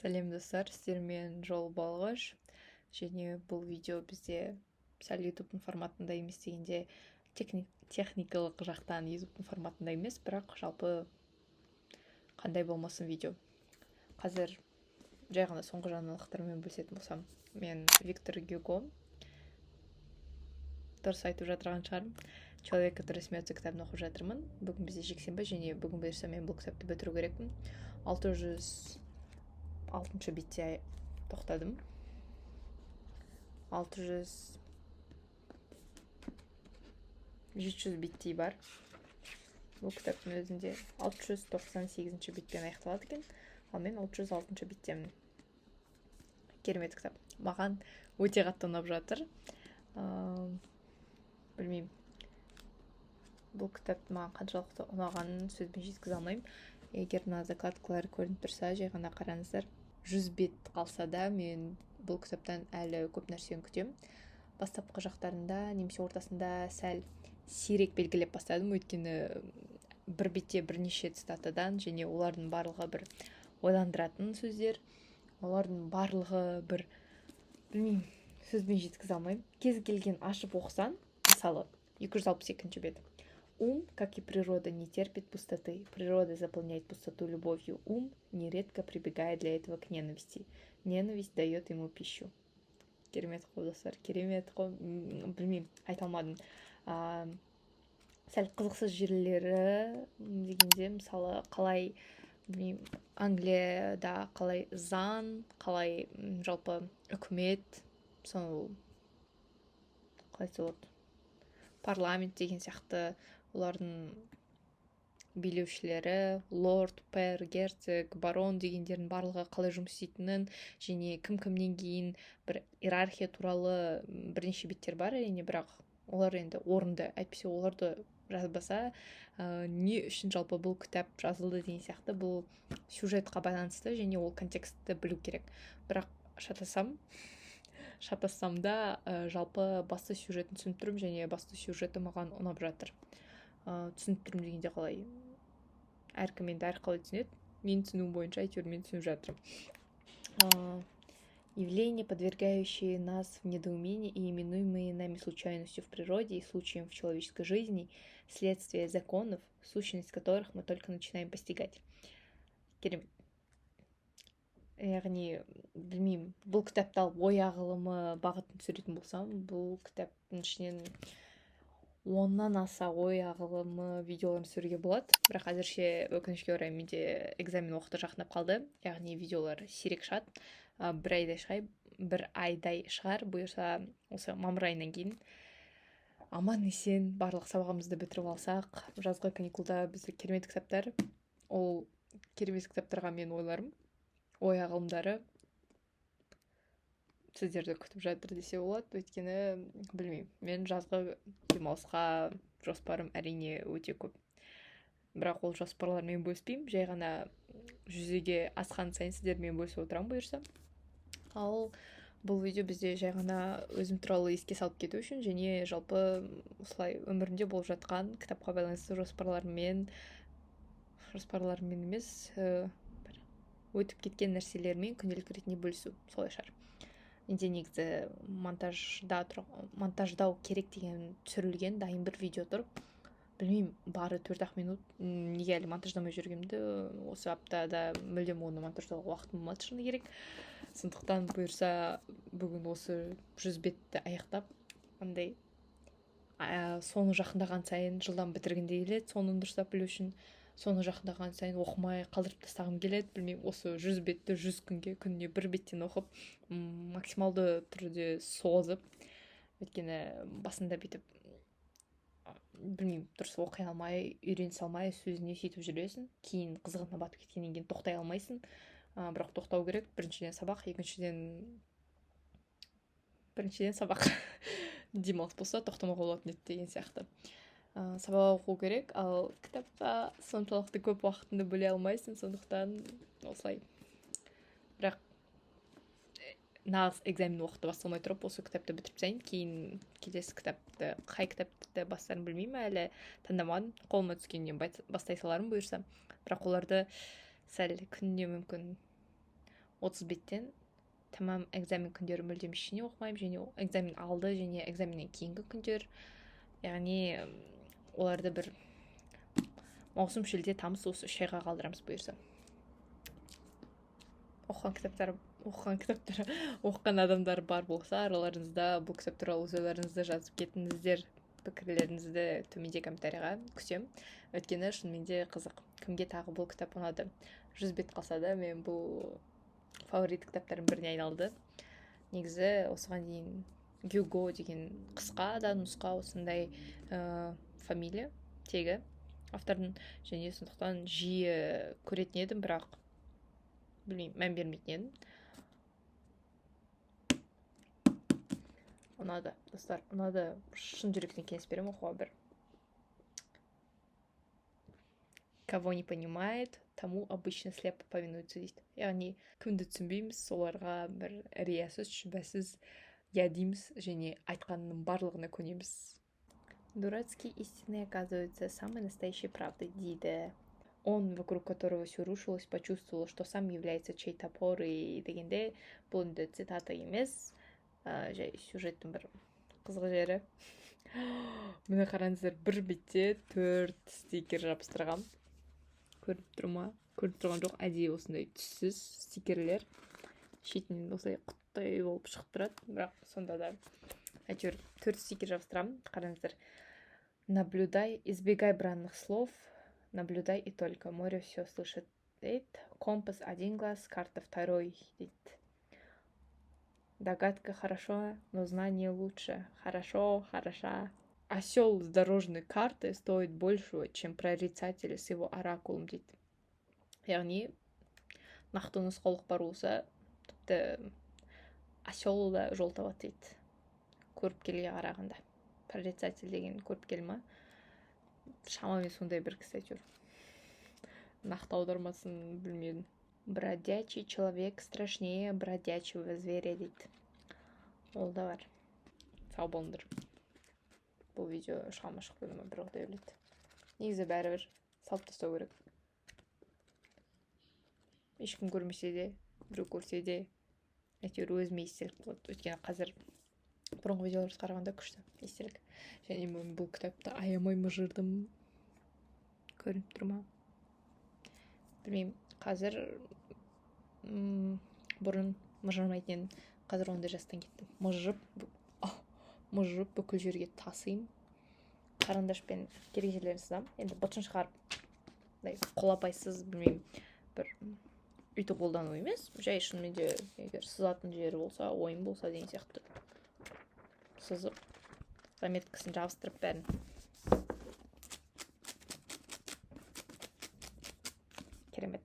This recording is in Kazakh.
Сәлем достар, сіздермен жол болғыш. Және бұл видео бізде сәл ютубтың форматында емес дегенде техникалық жақтан ютубтың форматында емес, бірақ жалпы қандай болмасын видео. Қазір жай ғана соңғы жаңалықтармен бөлісетін болсам, мен Виктор Гюго дұрыс айтып жатырған шығармын. Человек, который смеется кітабын оқып жатырмын. Бүгін бізде жексенбі және бүгін бұйырса мен бұл кітапты бітіру керекпін. 606 бетте тоқтадым. 700 беттей бар. Бұл кітаптың өзінде 698 беттен аяқталады екен, ал мен 606 беттемін. Керемет кітап. Маған өте қатты ұнап жатыр. Білмеймін. Бұл кітапты маған қаншалықты ұнағанын сөзбен жеткізе алмаймын. Егер мына закладкалар көрініп тұрса, жай ғана қараңыздар. 100 бет қалса да мен бұл кітаптан әлі көп нәрсені күтемін. Бастапқы жақтарында немесе ортасында сәл сирек белгілеп бастадым, өйткені бір бетте бірнеше цитатадан және олардың барлығы бір ойландыратын сөздер, олардың барлығы бір, білмеймін, сөзбен жеткізе алмаймын. Кез келген ашып оқысан, мысалы 262 бет. Ум, как и природа, не терпит пустоты. Природа заполняет пустоту любовью. Ум нередко прибегает для этого к ненависти. Ненависть дает ему пищу. Керемет қой достар, керемет қой. Білмеймін, айта алмадым. Сәл қызықсыз жерлері дегенде, мысалы, қалай, білмеймін, Англияда қалай заң, қалай жалпы үкімет, соны қалай болады, парламент деген сияқты олардың билеушілері, лорд, пэр, герцог, барон дегендердің барлығы қалай жұмыс істейтінін және кім-кімнен кейін бір иерархия туралы бірнеше беттер бар, әрине, бірақ олар енді орынды, әйтпесе оларды жазбаса, не үшін жалпы бұл кітап жазылды деген сияқты, бұл сюжетқа байланысты және ол контекстті білу керек. Бірақ шатассам да жалпы басты сюжетін түсініп тұрмын және басты сюжеті маған ұнап жатыр. Түсініп тұрмын дегенде қалай, әркім енді әрқалай түсінеді. Мен түсінуім бойынша әйтеуір мен түсініп жатырмын. Явления, подвергающие нас в недоумении и именуемые нами случайностью в природе и случаем в человеческой жизни, следствие законов, сущность которых мы только начинаем постигать. Керемет. Яғни, білмеймін, бұл кітапты алып ой ағылымы бағытын түсіретін болсам, бұл кітаптың ішінен 10-нан аса ой ағылымы видеоларын түсіруге болады. Бірақ әзірше өкінішке орай менде экзамен уақыты жақындап қалды. Яғни видеолар сирек шығады. Бір айдай шығар, бұйырса осы мамыр айынан кейін аман есен барлық сабағымызды бітіріп алсақ, жазғы каникулда бізде керемет кітаптар. Ол керемет кітаптарға мен ойларым, ой ағылымдары сіздерді күтіп жатыр десе болады. Өйткені, білмеймін, мен жазғы демалысқа жоспарым әрине өте көп. Бірақ ол жоспарлармен бөліспеймін, жай ғана жүзеге асқан сайын сіздермен бөлісіп отырамын бұйырса. Ал бұл видео бізде жай ғана өзім туралы еске салып кету үшін және жалпы осылай өмірімде болып жатқан кітапқа байланысты жоспарлармен емес, өтіп кеткен нәрселермен күнделік ретінде бөлісу, солай шығар. Менде негізі монтаждау керек деген түсірілген дайын бір видео тұр. Білмеймін, бары 4-ақ минут. Неге әлі монтаждамай жүргенімді, осы аптада мүлдем оны монтаждауға уақытым болмады шыны керек. Сондықтан бұйырса бүгін осы 100 бетті аяқтап, андай соны жақындаған сайын жылдан бітіргенде келеді, соны дұрыстап білу үшін. Соны жақындаған сайын оқымай қалдырып тастағым келеді. Білмеймін, осы 100 бетті 100 күнге, күніне бір беттен оқып, максималды түрде созып, өйткені басында бүйтіп, білмеймін, дұрыс оқи алмай, үйренісе алмай, сөзіне сөйтіп жүресің. Кейін қызығына батып кеткеннен кейін тоқтай алмайсың. Бірақ тоқтау керек. Біріншіден сабақ, екіншіден сабақ. Демалыс болса тоқтамауға болатын еді деген сияқты. Сабақ оқу керек, ал кітапқа соншалықты көп уақытыңды бөле алмайсың, сондықтан осылай. Бірақ нағыз экзамен уақыты басталмай тұрып, осы кітапты бітіріп тастайын, кейін келесі кітапты, қай кітапты бастарын білмеймін, әлі таңдамадым. Қолыма түскеннен бастай саларым бұйырса. Бірақ оларды сәл күніне мүмкін 30 беттен тамам экзамен күндері мүлдем ештеңе оқымаймын, және экзамен алды және экзаменнен кейінгі күндер, яғни оларды бір маусым, шілде, тамыз осы 3 айға қалдырамыз бұйырса. Оқыған адамдар бар болса, араларыңызда бұл кітап туралы өз ойларыңызды жазып кетіңіздер. Пікірлеріңізді төменде комментарийға күтем. Өйткені шынымен де қызық. Кімге тағы бұл кітап ұнады? 100 бет қалса да, мен бұл фаворит кітаптардың біріне айналды. Негізі осыған дейін Гюго деген қысқа да нұсқа осындай фамилия тегі автордың, және сондықтан жиі көретін едім, бірақ білмеймін, мән бермейтін едім. Ұнады, достар, ұнады. Шын жүректен кеңес беремін оқуға бір. Кого не понимает, тому обычно слепо повинуется дейді. Яғни, кімді түсінбейміз, соларға бір риясыз, шүбәсіз я дейміз, және айтқанның барлығына көнеміз. Дурацкие истины оказываются самой настоящей правдой дейді. Он, вокруг которого все рушилось, почувствовал, что сам является чьей-то опорой дегенде, бұл енді цитата емес, жай сюжеттің бір қызық жері. Міне қараңыздар, бір бетте 4 стикер жабыстырғам. Көріп тұрма? Көріп тұрған жоқ, әдейі осындай түссіз стикерлер. Шетінен осылай құттай болып шығып тұрады, бірақ сонда да әйтеуір 4 стикер жабыстырамын. Қараңыздар. Наблюдай, избегай бранных слов, наблюдай и только. Море все слышит. Компас один глаз, карта второй. Догадка хорошо, но знание лучше. Хорошо, хороша. Осел с дорожной карты стоит большего, чем прорицатель с его оракулом дейді. Яғни, нақты нұсқаулық бар болса, тіпті осел да жол табады дейді. Көріпкелге қарағанда. Прорицатель деген көріпкел ма? Шамамен сондай бір кісі әйтеуір. Нақты аудармасын білмедім. Бродячий человек страшнее бродячего зверя дейді. Ол да бар. Сау болыңдар. Бұл видео шығамашық бөлімі бір құдай өледі. Негізі бәрібір салып тастау керек. Ешкім көрмесе де, біреу көрсе де, әйтеуір өзіме естелік болады. Өйткені қазір бұрынғы видеоларды қарағанда күшті естелік. Және мен бұл кітапты аямай мыжырдым. Көрініп тұр ма? Білмеймін, қазір бұрын мыжырмайтын, қазір ондай жастан кеттім. Мыжырып бүкіл жерге тасыйым. Қарындашпен керек жерлерін сызам. Енді бытшын шығарып, қолапайсыз, білмеймін, бір үйті қолдану емес. Жай шынымен де егер сызатын жері болса, ойын болса деген сияқты. Сызып, заметкасын жабыстырып бәрін. Керемет.